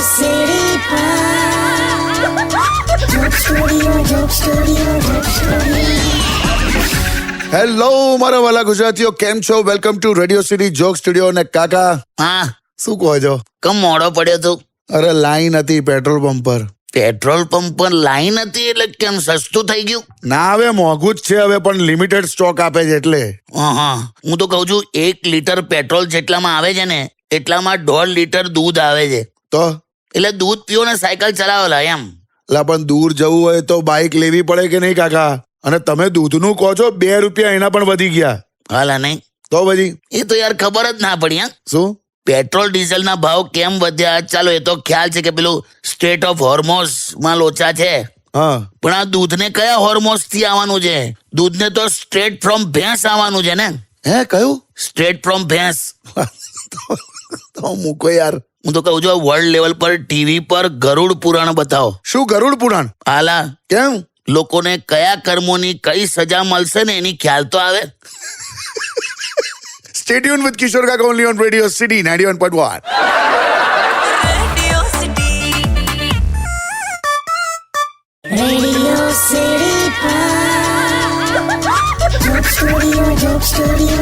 City Joke Studio. Hello મારા વાલા ગુજરાતીઓ, કેમ છો? Welcome to radio city joke studio. ને કાકા, હા, શું કહો છો? કમ મોડો પડ્યો તું? અરે લાઈન હતી પેટ્રોલ પંપ પર. પેટ્રોલ પંપ પર લાઈન હતી એટલે કેમ સસ્તું થઈ ગયું? ના, હવે મોંઘું જ છે હવે, પણ લિમિટેડ સ્ટોક આપે છે એટલે. હા, હું તો કહું છું 1 લીટર પેટ્રોલ જેટલામાં આવે છે ને એટલામાં 1.5 લીટર દૂધ આવે છે. તો એટલે દૂધ પીવો ને સાયકલ ચલાવેલા એમ. લા, પણ દૂર જવું હોય તો બાઇક લેવી પડે કે નહીં કાકા? અને તમે દૂધનું કહો છો 2 રૂપિયા એના પણ વધી ગયા. હાલા નહીં તો પછી એ તો યાર ખબર જ ના પડી. હા, શું પેટ્રોલ ડીઝલના ભાવ કેમ વધ્યા ચાલો એ તો ખ્યાલ છે કે પેલું સ્ટેટ ઓફ હોર્મોઝ માં લોચા છે. હા, પણ આ દૂધને કયા હોર્મોઝ થી આવવાનું છે? દૂધને તો સ્ટ્રેટ ફ્રોમ ભેંસ આવવાનું છે ને. હે કયું? સ્ટ્રેટ ફ્રોમ ભેંસ. તો મૂકો યાર. હું તો કહું છું વર્લ્ડ લેવલ પર ટીવી પર ગરુડ પુરાણ બતાવો. શું ગરુડ પુરાણ? હાલા, કેમ? લોકોને કયા કર્મોની કઈ સજા મળશે ને એની ખ્યાલ તો આવે. Stay tuned with Kishore Kaka only on Radio City 91.1. Radio City Joke Studio.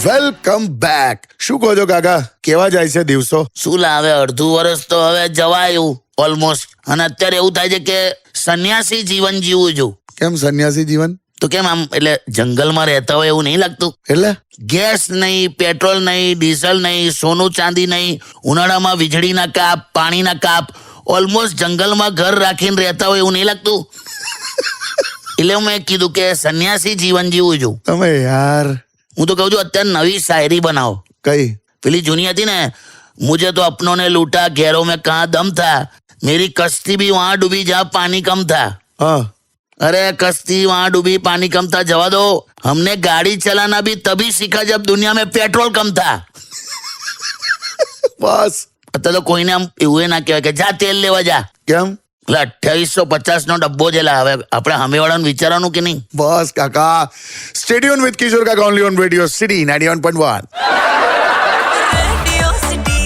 Welcome back. શું કહો છો કાકા, કેવા જાય છે દિવસો? શું લાવે, અડધું વર્ષ તો હવે જવાયું ઓલમોસ્ટ. અને અત્યારે એવું થાય છે કે સંન્યાસી જીવન જીવું છું. કેમ સંન્યાસી જીવન? તો કેમ આમ એટલે જંગલમાં રહેતા હોય એવું નહીં લાગતું? એટલે ગેસ નહીં, પેટ્રોલ નહીં, ડીઝલ નહીં, સોનું ચાંદી નહીં, ઉનાળામાં વીજળીના કાપ, પાણીના કાપ, ઓલમોસ્ટ જંગલમાં ઘર રાખીને રહેતા હોય એવું નહીં લાગતું? એટલે મેં કીધું કે સંન્યાસી જીવન જીવું છું. તમે યાર. હું તો કહું છું અત્યારે નવી શાયરી બનાવો. કઈ? પેલી જૂની હતી ને, મુझे तो अपनों ने लूटा गैरों में कहाँ दम था, मेरी कश्ती भी वहां डूबी जहाँ पानी कम था. હા, अरे कश्ती वहां डूबी पानी कम था जवा दो, हमने गाड़ी चलाना भी तभी सीखा जब दुनिया में पेट्रोल कम था. બસ. અત્યારે તો કોઈને આમ એવું ના કહેવાય કે જા તેલ લેવા જા. કેમ? એટલે 2850 નો ડબ્બો છે લા. હવે આપણે સામેવાળાનું વિચારવાનું કે નહીં? બસ કાકા. Stay tuned with Kishore Kaka only on Radio City 91.1. Radio City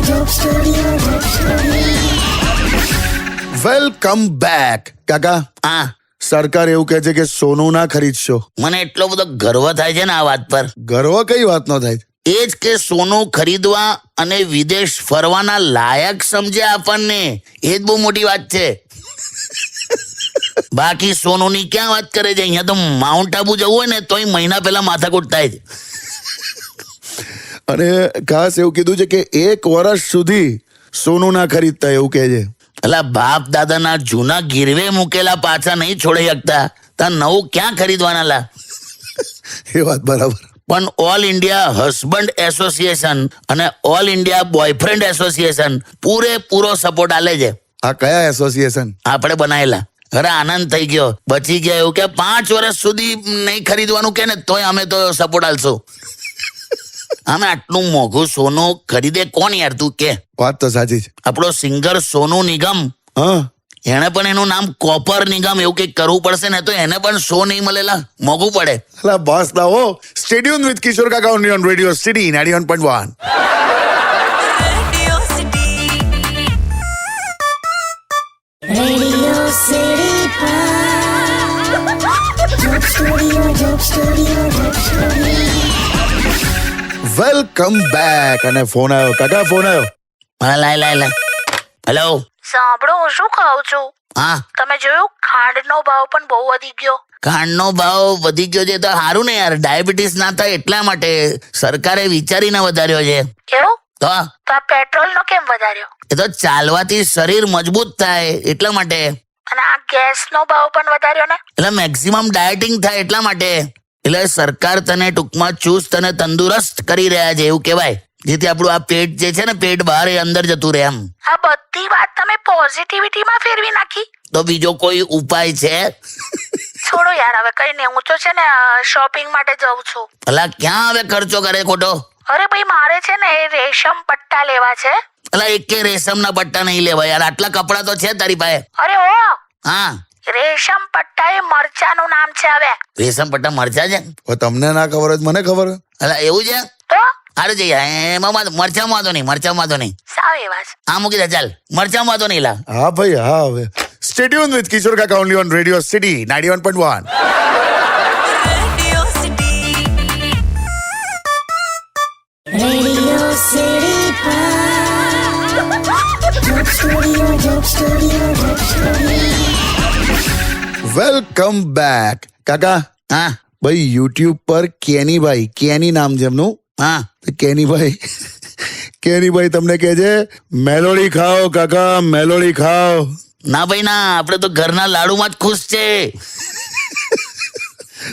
Joke Studio. Welcome back. કાકા, હા, સરકાર એવું કહે છે કે સોનું ના ખરીદશો. મને એટલો બધો ગર્વ થાય છે ને આ વાત પર. ગર્વ કઈ વાતનો થાય? એ જ કે સોનું ખરીદવા અને વિદેશ ફરવાના લાયક સમજે આપણને, એ જ બહુ મોટી વાત છે. બાકી સોનુની ક્યાં વાત કરે છે? અહીંયા તો માઉન્ટ આબુ જવું હોય ને તોય મહિના પહેલા માથાકૂટ થાય છે. અને ખાસ એવું કીધું છે કે 1 વર્ષ સુધી સોનું ના ખરીદતા, એવું કહે છે. એટલે બાપ દાદાના જૂના ગીરવે મૂકેલા પાછા નહીં છોડી શકતા, ત્યાં નવું ક્યાં ખરીદવાના લા? એ વાત બરાબર. પણ ઓલ ઇન્ડિયા હસબન્ડ એસોસિએશન અને ઓલ ઇન્ડિયા બોયફ્રેન્ડ એસોસિએશન પૂરેપૂરો સપોર્ટ આલે છે. આ કયા એસોસિએશન? આપણે બનાયેલા. અરે આનંદ થઈ ગયો, બચી ગયા. એવું કે 5 વર્ષ સુધી નહીં ખરીદવાનું કે ને તોય અમે તો સપોર્ટ આલશું. અમે આટલું મોંઘું સોનું ખરીદે કોણ યાર? તું કે. વાત તો સાચી છે. આપણો સિંગર સોનુ નિગમ, હા, એને પણ એનું નામ કોપર નિગમ એવું કંઈક કરવું પડશે ને તો એને પણ શો નહીં મળેલા, મોંઘું પડે. અલા બસ ના હો. Stay tuned with Kishore Kaka only on Radio City 91.1. Radio City Joke Studio. Welcome back. અને ફોન આવ્યો કાકા, ફોન આવ્યો. હા, લાય. હેલો. સાંભળો, હું શું કહું છું? હા, તમે જોયું ખાંડનો ભાવ પણ બહુ વધી ગયો. ખાંડનો ભાવ વધી ગયો છે તો સારું ને યાર, ડાયાબિટીસ ના થાય એટલા માટે સરકારે વિચારીને વધાર્યો છે. એવું? તો તો આ પેટ્રોલનો કેમ વધાર્યો? એ તો ચાલવાથી શરીર મજબૂત થાય એટલા માટે. અને આ ગેસનો ભાવ પણ વધાર્યો ને? એટલે મેક્સિમમ ડાયટિંગ થાય એટલા માટે. એટલે સરકાર તને ટૂંકમાં ચુસ્ત અને તંદુરસ્ત કરી રહ્યા છે એવું કહેવાય, જેથી આપણું આ પેટ જે છે ને પેટ બહાર એ અંદર જતું રહે એમ. આ બધી વાત તમે પોઝિટિવિટીમાં ફેરવી નાખી. તો બીજો કોઈ ઉપાય છે? છોડો યાર, હવે કઈ નહીં. હું તો છે ને શોપિંગ માટે જાઉં છું. અલા ક્યાં હવે ખર્ચો કરે ખોટો? અરે ભાઈ, મારે છે ને રેશમ પટ્ટા લેવા છે. અલા એકે રેશમના પટ્ટા નહીં લેવા યાર, આટલા કપડા તો છે તારી પાસે. અરે ઓ, હા, રેશમ પટ્ટા એ મરચાનું નામ છે હવે. રેશમ પટ્ટા મરચા છે? હવે તમને ના ખબર હોય તો મને ખબર હોય. અલા એવું છે? તો અરે જઈ એમાં મરચામાં વાંધો નહીં. સાવ એવા છે. આ મૂકી દે ચાલ, મરચામાં વાંધો નહીં લા. હા ભાઈ હા. હવે સ્ટે ટ્યુન વિથ કિશોર કાકા only on radio city 91.1. Radio City Joke Studio, Joke Studio, Joke Studio. Welcome back. કાકા હા ભાઈ યુટ્યુબ પર કેની નામ છે એમનું. હા તો કેનીભાઈ તમને કહે છે મેલોડી ખાઓ કાકા, મેલોડી ખાઓ. ના ભાઈ ના, આપણે તો ઘરના લાડુમાં જ ખુશ છે.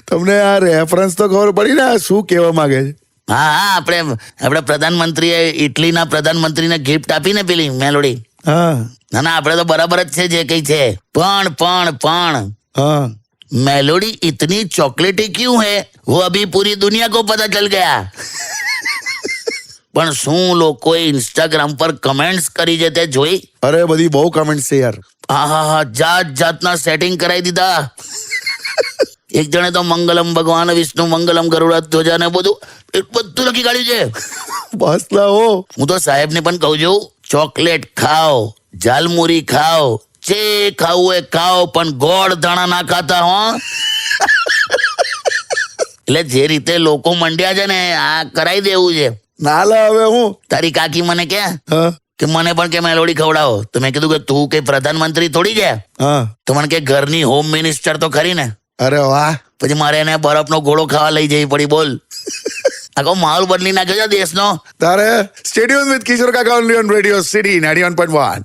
તમને આ રેફરન્સ તો ખબર પડી ને આ શું કહેવા માંગે છે? હા આપણે પ્રધાનમંત્રીએ ઇટલીના પ્રધાનમંત્રીને ગિફ્ટ આપીને પેલી મેલોડી. હા ના આપણે તો બરાબર જ છે જે કઈ છે. પણ હા मेलोडी इतनी चॉकलेटी क्यों है वो अभी पूरी दुनिया को पता चल गया. પણ શું લોકોએ ઇન્સ્ટાગ્રામ પર કમેન્ટ્સ કરી છે તે જોઈ? અરે બધી બહુ કમેન્ટ છે યાર. હા જાતના સેટિંગ કરાવી દીધા. એક જણે તો મંગલમ ભગવાન વિષ્ણુ મંગલમ ગરુડ ધ્વજા ને બધું લખી કાઢ્યું છે. બસ લાવો. હું તો સાહેબને પણ કહું છું, ચોકલેટ ખાઓ, ઝાલમુરી ખાઓ, જે ખાવું એ ખાઓ, પણ ગોળ દાણા ના ખાતા હો. એટલે જે રીતે લોકો મંડ્યા છે ને આ કરાવી દેવું છે. ના લા હવે હું. તારી કાકી મને કે હા મને પણ કે મેલોડી ખવડાવો, તો મેં કીધું કે તું કઈ પ્રધાનમંત્રી થોડી છે. હા. તો મને કે ઘરની હોમ મિનિસ્ટર તો ખરી ને. અરે વાહ. પછી મારે એને બરફનો ગોળો ખાવા લઈ જવી પડી. બોલ, આખો માહોલ બદલી નાખ્યો છે દેશનો. તારે સ્ટેડિયમ વિથ કિશોર કાકા only on radio city 91.1.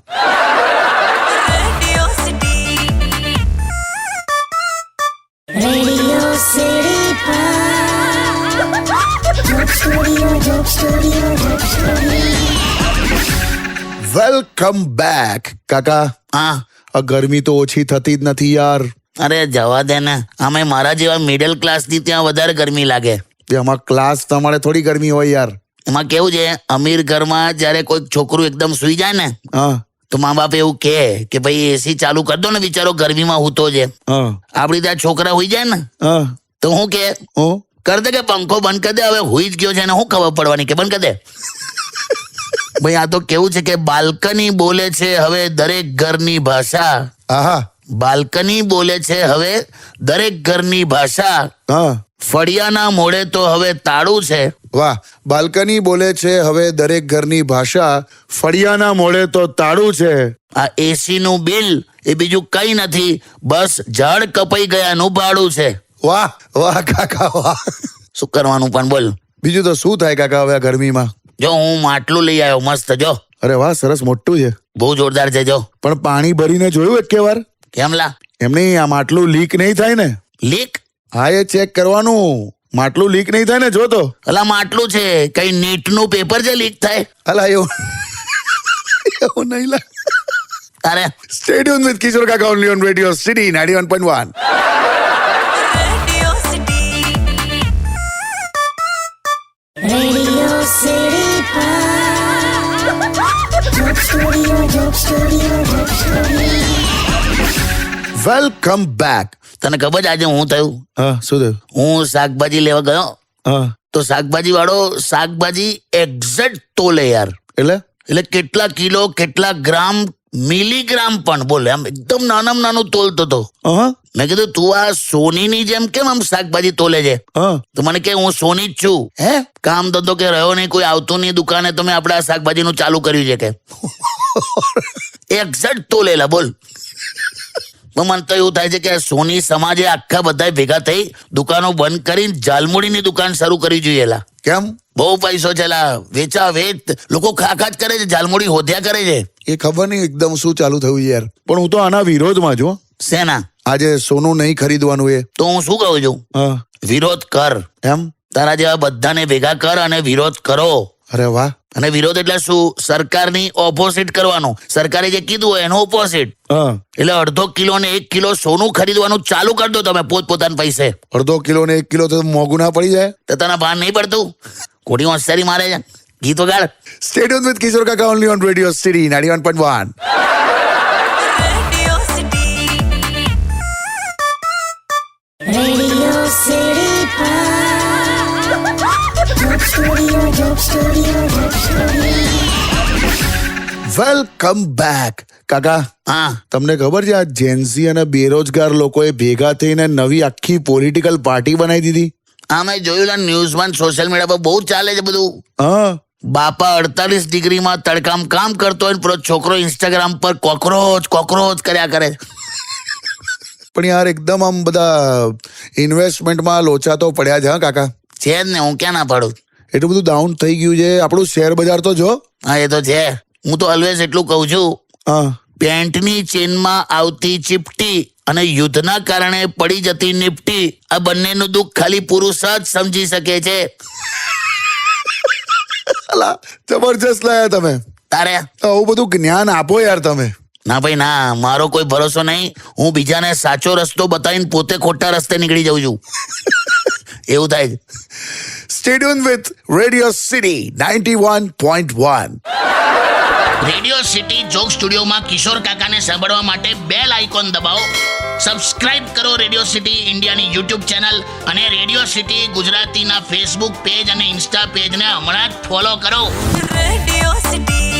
Radio City Joke Studio, Joke Studio, Joke Studio. Welcome back. કાકા હા આ ગરમી તો ઓછી થતી જ નથી યાર. અરે જવા દે ને, આમે મારા જેવા મિડલ ક્લાસ ની ત્યાં વધારે ગરમી લાગે. એમાં ક્લાસ તમારે થોડી ગરમી હોય યાર. એમાં કેવું છે, અમીર ઘરમાં જયારે કોઈ છોકરું એકદમ સુઈ જાય ને હા તો મા બાપ એવું કે ભાઈ એસી ચાલુ કર દો ને, બિચારો ગરમીમાં હૂતો છે. હા આપડી ત્યાં છોકરા હુઈ જાય ને હા. તો હું કે હું કર દે કે પંખો બંધ કરી દે, હવે હુઈ જ ગયો છે ને હું ખબર પડવાની કે બંધ કરી દે. ભાઈ આ તો કેવું છે કે બાલ્કની બોલે છે હવે દરેક ઘરની ભાષા. આહા. બાલ્કની બોલે છે હવે દરેક ઘરની ભાષા. હા ફળિયાના મોડે તો હવે તાળું છે. વાહ. બાલ્કની બોલે છે હવે દરેક ઘરની ભાષા, ફળિયાના મોડે તો તાળું છે. આ એસી નું બિલ એ બીજું કઈ નથી, બસ ઝાડ કપાઈ ગયાનું ભાડું છે. વાહ વાહ કાકા વાહ. શું કરવાનું પણ બોલ. બીજું તો શું થાય કાકા હવે આ ગરમીમાં. જો હું માટલું લઈ આવ્યો મસ્ત. જો અરે વાહ સરસ મોટું છે. બહુ જોરદાર છે. જો પણ પાણી ભરીને જોયું એક વાર? કેમ લા? એમ નહીં, આ માટલું લીક નહીં થાય ને? લીક? હા એ ચેક કરવાનું, માટલું લીક નહીં થાય ને. જો તો અલા માટલું છે, કઈ નીટ નું પેપર છે લીક થાય? અલા એવું એવું નહીં લા. તારે સ્ટેડિયમ વિથ કિશોર કાકા only on radio city 91.1. Radio City Joke Studio, Joke Studio, Joke Studio. Welcome back. તને ખબર છે આજે હું થયું? હા શું થયું? હું શાકભાજી લેવા ગયો હા તો શાકભાજી વાળો શાકભાજી એક્ઝેક્ટ તોલે યાર. એટલે કેટલા કિલો, કેટલા ગ્રામ, મિલીગ્રામ પણ બોલે. આમ એકદમ નાનું તોલતો હતો. હા મેં કીધું તું આ સોનીની જેમ કેમ આમ શાકભાજી તોલે છે? હા. તો મને કે હું સોની જ છું. હે કામ ધંધો કે રહ્યો નહીં, કોઈ આવતું નહીં દુકાને, તો મેં આપણે આ શાકભાજીનું ચાલુ કર્યું છે કે એક્ઝેક્ટ તોલેલા. બોલ. પણ મને તો એવું થાય છે કે સોની સમાજે આખા બધા ભેગા થઈ દુકાનો બંધ કરીને ઝાલમુડીની દુકાન શરૂ કરવી જોઈએ. લા કેમ? બહુ પૈસો છે લા, વેચા વેચ લોકો ખાખા જ કરે છે, ઝાલમુડી હોધ્યા કરે છે. એ ખબર નહીં એકદમ શું ચાલુ થયું યાર. પણ હું તો આના વિરોધમાં છું. શેના? આજે સોનું નહીં ખરીદવાનું એ. તો હું શું કહું છું, હા વિરોધ કર. એમ? તારા જેવા બધાને ભેગા કર અને વિરોધ કરો. અરે વાહ. અને વિરોધ એટલે શું? સરકારની ઓપોઝિટ કરવાનું. સરકારે જે કીધું હોય એનો ઓપોઝિટ. હા. એટલે 1/2 કિલો ને 1 કિલો સોનું ખરીદવાનું ચાલુ કરી દો તમે પોતપોતાના પૈસે. 1/2 કિલો ને 1 કિલો તો મોંઘું ના પડી જાય? તો તને ભાન નહીં પડતું? ખોટી હોશિયારી મારે છે. ગીત વગાડ. સ્ટેડિયમ વિથ કિશોર કાકા only on radio city 91.1. City Joke Studio, Joke Studio, Joke Studio. Welcome back કાકા. હા તમને ખબર છે આ જેન્સી અને બેરોજગાર લોકોએ ભેગા થઈને નવી આખી પોલિટિકલ પાર્ટી બનાવી દીધી? હા મેં જોયું ન્યૂઝમાં સોશિયલ મીડિયા પર બહુ ચાલે છે બધું. હા, બાપા 48 ડિગ્રીમાં તડકામ કામ કરતો હોય ને પેલો છોકરો ઇન્સ્ટાગ્રામ પર કોકરોચ કર્યા કરે. પણ યાર એકદમ આમ બધા ઇન્વેસ્ટમેન્ટમાં લોચા તો પડ્યા છે. હા કાકા, છે જ ને, હું ક્યાં ના પાડું. એટલું બધું ડાઉન થઈ ગયું છે આપણું શેર બજાર તો જો. હા એ તો છે. હું તો ઓલવેઝ એટલું કહું છું, હા, પેન્ટની ચેનમાં આવતી ચીપટી અને યુદ્ધના કારણે પડી જતી નિફ્ટી, આ બંનેનું દુઃખ ખાલી પુરુષ જ સમજી શકે છે. અલા જબરજસ્ત લાયા તમે. તારે આવું બધું જ્ઞાન આપો યાર તમે. ના ભાઈ ના, મારો કોઈ ભરોસો નહીં. હું બીજાને સાચો રસ્તો બતાવીને પોતે ખોટા રસ્તે નીકળી જાઉં છું. એવું થાય છે. Stay tuned with Radio City 91.1. Radio city joke સ્ટુડિયોમાં કિશોર કાકાને સાંભળવા માટે બેલ આઇકોન દબાવો. સબસ્ક્રાઇબ કરો રેડિયો સિટી ઇન્ડિયાની યુટ્યુબ ચેનલ અને રેડિયો સિટી ગુજરાતીના ફેસબુક પેજ અને ઇન્સ્ટા પેજને હમણાં જ ફોલો કરો. Radio city